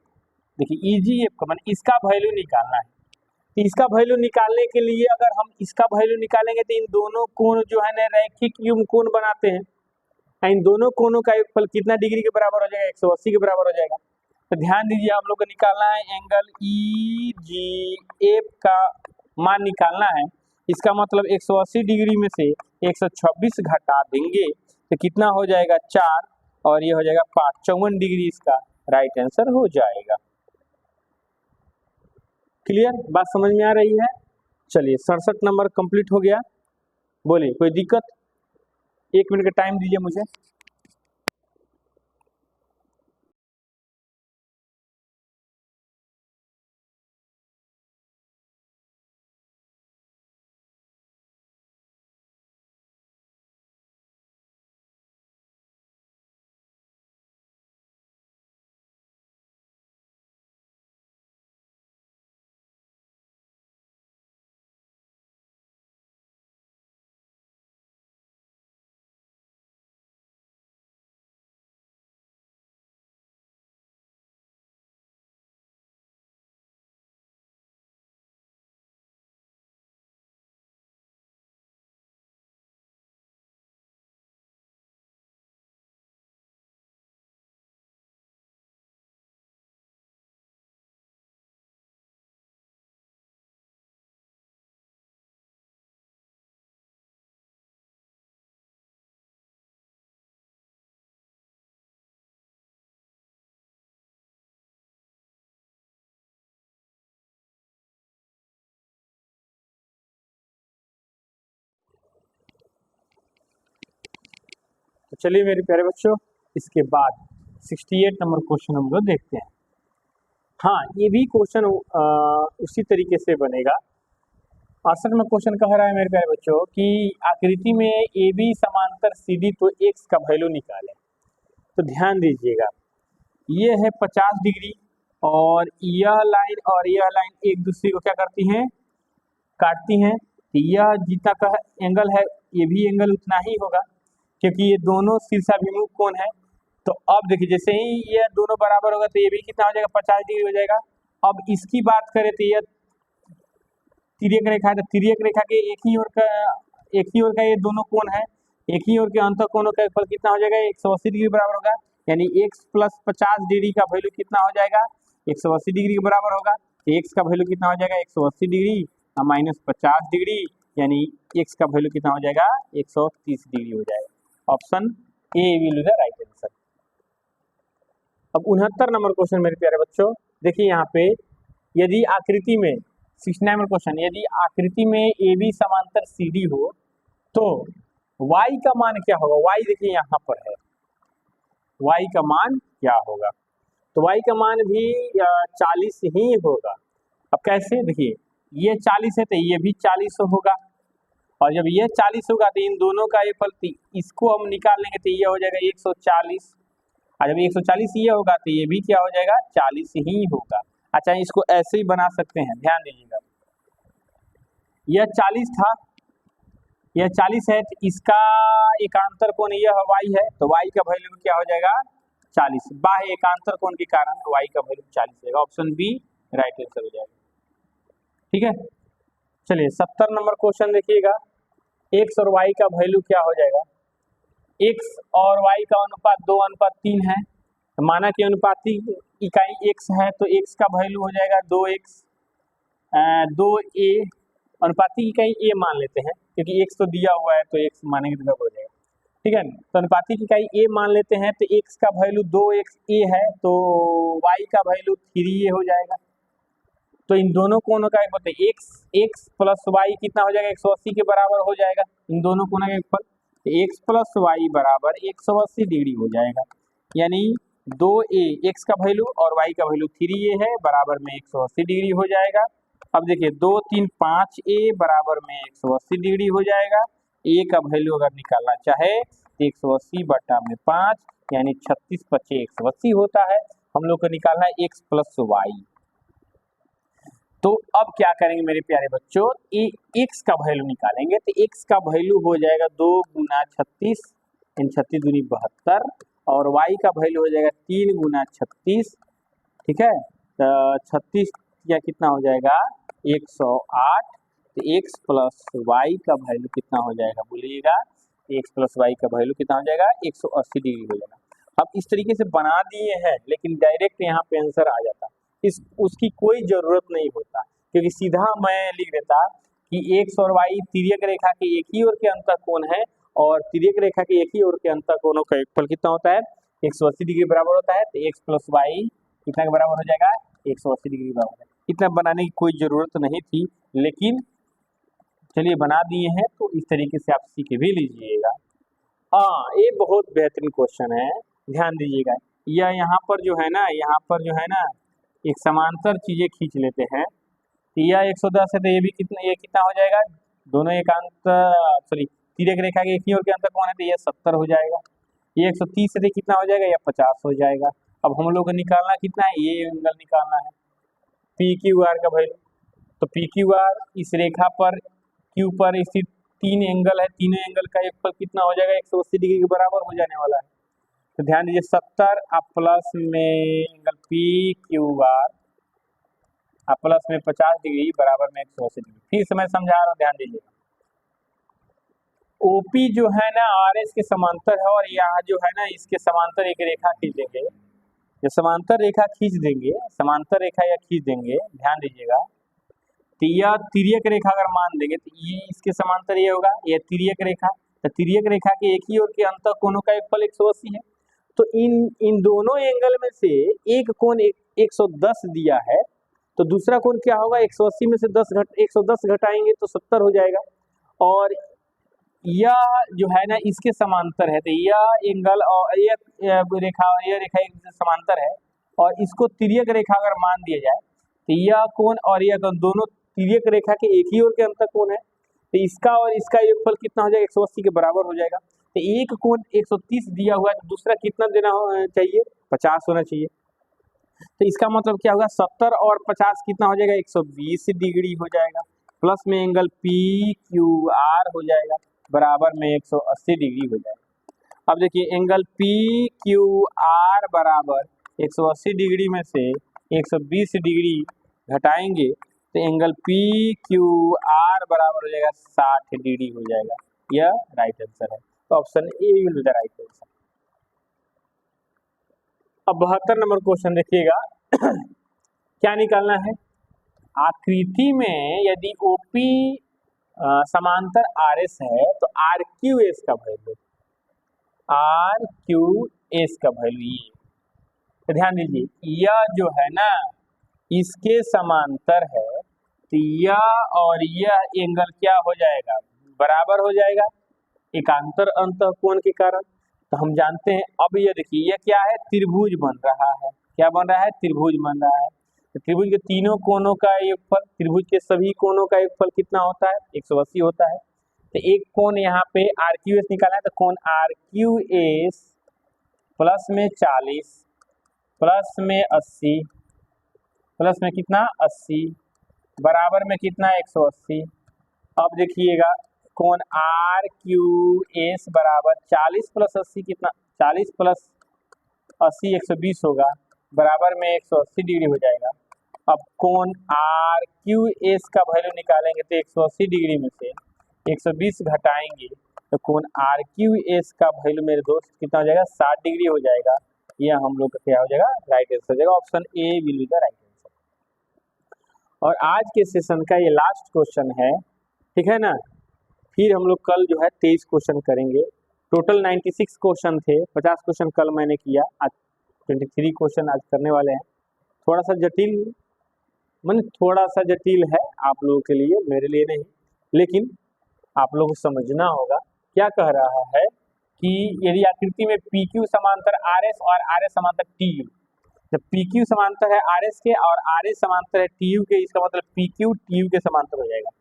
देखिए ई जी एफ का मान इसका वैल्यू निकालना है, तो इसका वैल्यू निकालने के लिए अगर हम इसका वैल्यू निकालेंगे तो इन दोनों कोण जो है ना रैखिक युग्म कोण बनाते हैं, इन दोनों कोणों का योगफल कितना डिग्री के बराबर हो जाएगा, 180 के बराबर हो जाएगा। तो ध्यान दीजिए, हम लोग को निकालना है एंगल ई जी एफ का मान निकालना है। इसका मतलब 180 डिग्री में से 126 घटा देंगे तो कितना हो जाएगा 4, और ये हो जाएगा 5, 54 डिग्री इसका राइट आंसर हो जाएगा। क्लियर, बात समझ में आ रही है। चलिए 67 नंबर कंप्लीट हो गया। बोलिए कोई दिक्कत, 1 मिनट का टाइम दीजिए मुझे। तो चलिए मेरे प्यारे बच्चों, इसके बाद 68 नंबर क्वेश्चन हम लोग देखते हैं। हाँ, ये भी क्वेश्चन उसी तरीके से बनेगा। 68 में क्वेश्चन कह रहा है मेरे प्यारे बच्चों कि आकृति में ए बी समांतर सी डी, तो एक्स का वैल्यू निकालें। तो ध्यान दीजिएगा, ये है 50 डिग्री और यह लाइन एक दूसरे को क्या करती हैं, काटती हैं। तो यह जितना का एंगल है ये भी एंगल उतना ही होगा क्योंकि ये दोनों शीर्षाभिमुख कोण है। तो अब देखिए जैसे ही ये दोनों बराबर होगा तो ये भी कितना हो जाएगा, 50 डिग्री हो जाएगा। अब इसकी बात करें तो यह तिर्यक रेखा है, तो तिर्यक रेखा के एक ही ओर का ये दोनों कोण है, एक ही ओर के अंतर कोणों का फल कितना हो जाएगा, 180 डिग्री बराबर होगा। यानी x प्लस 50 डिग्री का वैल्यू कितना हो जाएगा, 180 डिग्री के बराबर होगा। x का वैल्यू कितना हो जाएगा, 180 डिग्री माइनस 50 डिग्री, यानी x का वैल्यू कितना हो जाएगा, 130 डिग्री हो जाएगा। Option A will be the right answer. अब 69 नंबर क्वेश्चन मेरे प्यारे बच्चों, देखिए यहाँ पे यदि आकृति में 69 नंबर क्वेश्चन, यदि आकृति में ए बी समांतर सी डी हो तो y का मान क्या होगा। y देखिए यहाँ पर है, y का मान क्या होगा, तो y का मान भी 40 ही होगा। अब कैसे, देखिए ये 40 है तो ये भी 40 होगा, और जब ये 40 होगा तो इन दोनों का ये फल, इसको हम निकाल लेंगे तो ये हो जाएगा 140, और जब 140 ये होगा तो ये भी क्या हो जाएगा, 40 ही होगा। अच्छा इसको ऐसे ही बना सकते हैं, ध्यान दीजिएगा, यह 40 था, यह 40 है तो इसका एकांतर कोण यह y है, तो y का वैल्यू क्या हो जाएगा, 40। बाह्य एकांतर कोण के कारण y का वैल्यू 40 रहेगा। ऑप्शन बी राइट आंसर हो जाएगा। ठीक है, चलिए 70 नंबर क्वेश्चन देखिएगा, x और y का वैल्यू क्या हो जाएगा। x और y का अनुपात 2:3 है, तो माना कि अनुपाती इकाई x है तो x का वैल्यू हो जाएगा 2x, 2a, अनुपाती इकाई a मान लेते हैं क्योंकि x तो दिया हुआ है तो x मानेंगे तो हो जाएगा। ठीक है, तो अनुपाती इकाई a मान लेते हैं तो x का वैल्यू 2xa है तो y का वैल्यू 3a हो जाएगा। तो इन दोनों कोणों का बोलते हैं x प्लस y कितना हो जाएगा, 180 के बराबर हो जाएगा। इन दोनों कोणों का फल x प्लस y बराबर 180 डिग्री हो जाएगा, यानी 2a x का वैल्यू और y का वैल्यू 3a है, बराबर में 180 डिग्री हो जाएगा। अब देखिए 2 3 5a बराबर में 180 डिग्री हो जाएगा। a का वैल्यू अगर निकालना चाहे तो 180 बटा में 5 यानी 36 × 180 होता है। हम लोग को निकालना है x प्लस y। तो अब क्या करेंगे मेरे प्यारे बच्चों, x का वैल्यू निकालेंगे तो x का वैल्यू हो जाएगा 2 × 36 इन 36 दूनी 72, और y का वैल्यू हो जाएगा 3 × 36। ठीक है, तो 36 या कितना हो जाएगा 108, तो x प्लस y का वैल्यू कितना हो जाएगा बोलिएगा, x प्लस y का वैल्यू कितना हो जाएगा 180 डिग्री हो जाएगा। अब इस तरीके से बना दिए हैं लेकिन डायरेक्ट यहाँ पे आंसर आ जाता, उसकी कोई जरूरत नहीं होता क्योंकि सीधा मैं लिख देता कि x और y तिर्यक रेखा के एक ही ओर के अंतर कोण है और तिर्यक रेखा के एक ही ओर के अंतर कोणों का योगफल कितना होता है 180 डिग्री बराबर होता है। तो x प्लस y कितना के बराबर हो जाएगा 180 डिग्री बराबर है। इतना बनाने की कोई जरूरत नहीं थी लेकिन चलिए बना दिए हैं, तो इस तरीके से आप सीख भी लीजिएगा। हाँ ये बहुत बेहतरीन क्वेश्चन है, ध्यान दीजिएगा। यह यहाँ पर जो है ना, यहाँ पर जो है ना एक समांतर चीजें खींच लेते हैं, यह 110 है तो ये भी कितना हो जाएगा, दोनों एकांत सॉरी तिर्यक रेखा के एक ही ओर के अंतर कोण है तो यह 70 हो जाएगा। ये 130 से कितना हो जाएगा, यह 50 हो जाएगा। अब हम लोग को निकालना कितना है, ये एंगल निकालना है पी क्यू आर का वैल्यू। तो पी क्यू आर इस रेखा पर क्यू पर स्थित 3 एंगल है, तीनों एंगल का योगफल कितना हो जाएगा 180 डिग्री के बराबर हो जाने वाला है। तो ध्यान दीजिए 70 प्लस में angle P Q R plus में 50 डिग्री बराबर में 180 डिग्री। फिर से मैं समझा रहा हूँ, ध्यान दीजिएगा। ओपी जो है ना आर एस के समांतर है और यहाँ जो है ना इसके समांतर एक रेखा खींच देंगे, जो समांतर रेखा खींच देंगे, समांतर रेखा या खींच देंगे, ध्यान दीजिएगा। तो यह तिर्यक रेखा अगर मान देंगे तो ये इसके समांतर ये होगा, यह तिर्यक रेखा, तो तिर्यक रेखा के एक ही ओर के अंतर कोणों का योगफल 180 है। तो इन दोनों एंगल में से एक कोण 110 दिया है तो दूसरा कोण क्या होगा, 180 में से 110 घटाएंगे तो 70 हो जाएगा। और यह जो है ना इसके समांतर है, तो यह एंगल और यह रेखा एक समांतर है और इसको तिर्यक रेखा अगर मान दिया जाए तो यह कोण और यह कोण दोनों तिर्यक रेखा के एक ही ओर के अंतर कोण है, तो इसका और इसका योगफल कितना हो जाएगा 180 के बराबर हो जाएगा। तो एक कोण 130 दिया हुआ है तो दूसरा कितना देना चाहिए, 50 होना चाहिए। तो इसका मतलब क्या होगा, 70 और 50 कितना हो जाएगा, 120 डिग्री हो जाएगा। प्लस में एंगल पी क्यू आर हो जाएगा, बराबर में 180 डिग्री हो जाएगा। अब देखिए एंगल पी क्यू आर बराबर 180 डिग्री में से 120 डिग्री घटाएंगे तो एंगल पी क्यू आर बराबर हो जाएगा 60 डिग्री हो जाएगा। यह राइट आंसर है, तो option A will be the right answer. अब 72 नंबर क्वेश्चन देखिएगा क्या निकालना है, आकृति में यदि ओपी समांतर आर एस है तो आर क्यू एस का वैल्यू, आर क्यू एस का वैल्यू ये, तो ध्यान दीजिए यह जो है ना इसके समांतर है तो यह और यह एंगल क्या हो जाएगा, बराबर हो जाएगा एकांतर अंतःकोण के कारण। तो हम जानते हैं, अब ये देखिए यह क्या है, त्रिभुज बन रहा है, क्या बन रहा है, त्रिभुज बन रहा है। तो त्रिभुज के तीनों कोणों का योगफल, त्रिभुज के सभी कोणों का योगफल कितना होता है, 180 होता है। तो एक कोण यहाँ पे आर क्यू एस निकाला है, तो कोण आर क्यू एस प्लस में 40 प्लस में 80 प्लस में कितना 80 बराबर में कितना 180। अब देखिएगा कोण आर क्यू एस बराबर 40 प्लस 80 कितना, 40 प्लस 80 120 होगा, बराबर में 180 डिग्री हो जाएगा। अब कोण आर क्यू एस का वैल्यू निकालेंगे तो 180 डिग्री में से 120 घटाएंगे तो कोण आर क्यू एस का वैल्यू मेरे दोस्त कितना हो जाएगा, 60 डिग्री हो जाएगा। यह हम लोग का क्या हो जाएगा, राइट आंसर हो जाएगा, option A will be the right answer. और आज के सेशन का ये लास्ट क्वेश्चन है, ठीक है ना। फिर हम लोग कल जो है 23 क्वेश्चन करेंगे। टोटल 96 क्वेश्चन थे, 50 क्वेश्चन कल मैंने किया, आज 23 क्वेश्चन आज करने वाले हैं। थोड़ा सा जटिल, मतलब थोड़ा सा जटिल है आप लोगों के लिए, मेरे लिए नहीं, लेकिन आप लोगों को समझना होगा। क्या कह रहा है कि यदि आकृति में पी क्यू समांतर आर एस और आर एस समांतर टी यू, जब पी क्यू समांतर है आर एस के और आर एस समांतर है टी यू के, इसका मतलब पी क्यू टी यू के समांतर हो जाएगा।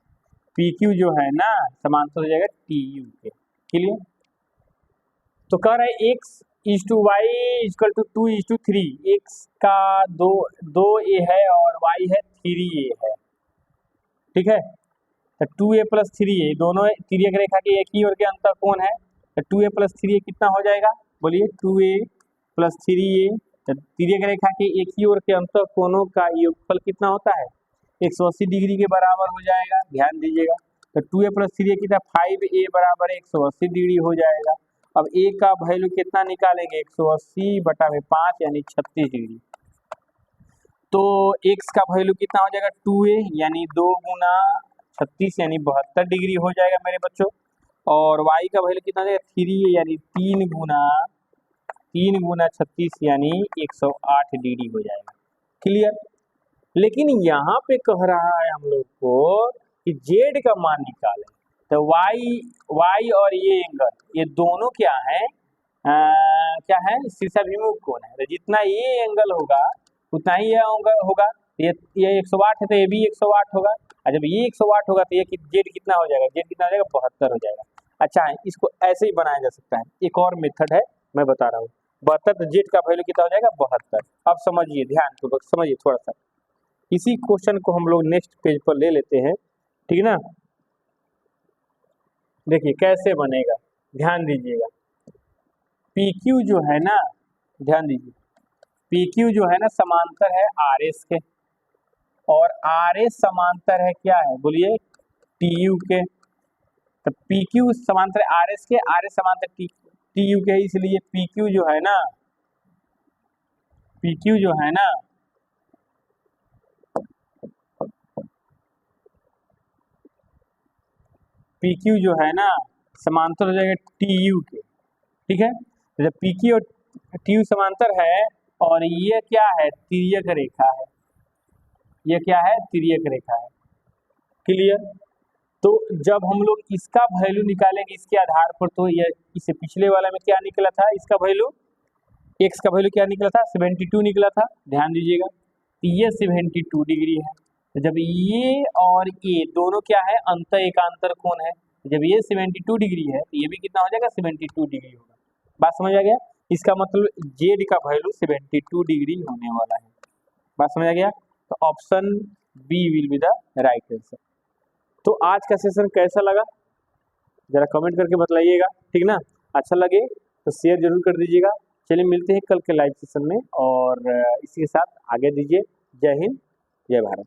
पी क्यू जो है ना समांतर हो जाएगा टी यू के, क्लियर। तो कह रहे हैं X is to Y equal to 2:3, X का दो ए है और वाई है 3a है, ठीक है। तो 2a प्लस 3a दोनों तिर्यक रेखा के एक ही ओर के अंतःकोण है, तो 2a प्लस 3a कितना हो जाएगा, बोलिए 2a प्लस 3a, तो तिर्यक रेखा के एक ही ओर के अंतःकोणों का योगफल कितना होता है, 180 डिग्री के बराबर हो जाएगा, ध्यान दीजिएगा। तो 2a प्लस 3a कितना, 5a बराबर 180 डिग्री हो जाएगा। अब a का वैल्यू कितना निकालेंगे, 180 बटा में 5 यानी 36 डिग्री। तो x का वैल्यू कितना हो जाएगा, 2a यानी 2 गुना 36 यानी 72 डिग्री हो जाएगा मेरे बच्चों। और y का वैल्यू कितना हो जाएगा, 3a यानी 3 गुना 36 यानी 108 डिग्री हो जाएगा, क्लियर। लेकिन यहाँ पे कह रहा है हम लोग को कि z का मान निकालें, तो y और ये एंगल ये दोनों क्या है, क्या है, शीर्षाभिमुख कोण है। तो जितना ये एंगल होगा उतना ही यह होगा। ये 108 है तो ये भी 108 होगा, और जब ये 108 होगा तो ये जेड कितना हो जाएगा, जेड कितना हो जाएगा, 72 हो जाएगा। अच्छा है, इसको ऐसे ही बनाया जा सकता है, एक और मेथड है मैं बता रहा हूँ। 72 तो जेड का वैल्यू कितना हो जाएगा, 72। अब समझिए, ध्यान पूर्वक समझिए थोड़ा सा। इसी क्वेश्चन को हम लोग नेक्स्ट पेज पर ले लेते हैं, ठीक है ना। देखिए कैसे बनेगा, ध्यान दीजिएगा। पी क्यू जो है ना, ध्यान दीजिए, पी क्यू जो है ना समांतर है आर एस के, और आर एस समांतर है क्या है, बोलिए टी यू के। तो पी क्यू समांतर आर एस के, आर एस समांतर टी यू के, इसलिए पी क्यू जो है ना, पी क्यू जो है ना पी क्यू जो है ना समांतर हो जाएगा टी यू के, ठीक है। तो जब पी क्यू और टी यू समांतर है और ये क्या है, तिर्यक रेखा है, ये क्या है, तिर्यक रेखा है, क्लियर। तो जब हम लोग इसका वैल्यू निकालेंगे इसके आधार पर, तो ये इससे पिछले वाला में क्या निकला था, इसका वैल्यू एक्स का वैल्यू क्या निकला था, 72 निकला था, ध्यान दीजिएगा। ये 72 डिग्री है। तो जब ये और ये दोनों क्या है, अंत एकांतर कोण है, जब ये 72 डिग्री है तो ये भी कितना हो जाएगा, 72 डिग्री होगा। बात समझ आ गया? इसका मतलब जेड का वैल्यू 72 डिग्री होने वाला है। बात समझ आ गया? तो option B will be the right answer. तो आज का सेशन कैसा लगा जरा कमेंट करके बताइएगा, ठीक ना? अच्छा लगे तो शेयर जरूर कर दीजिएगा। चलिए मिलते हैं कल के लाइव सेशन में, और इसी के साथ आगे दीजिए। जय हिंद, जय भारत।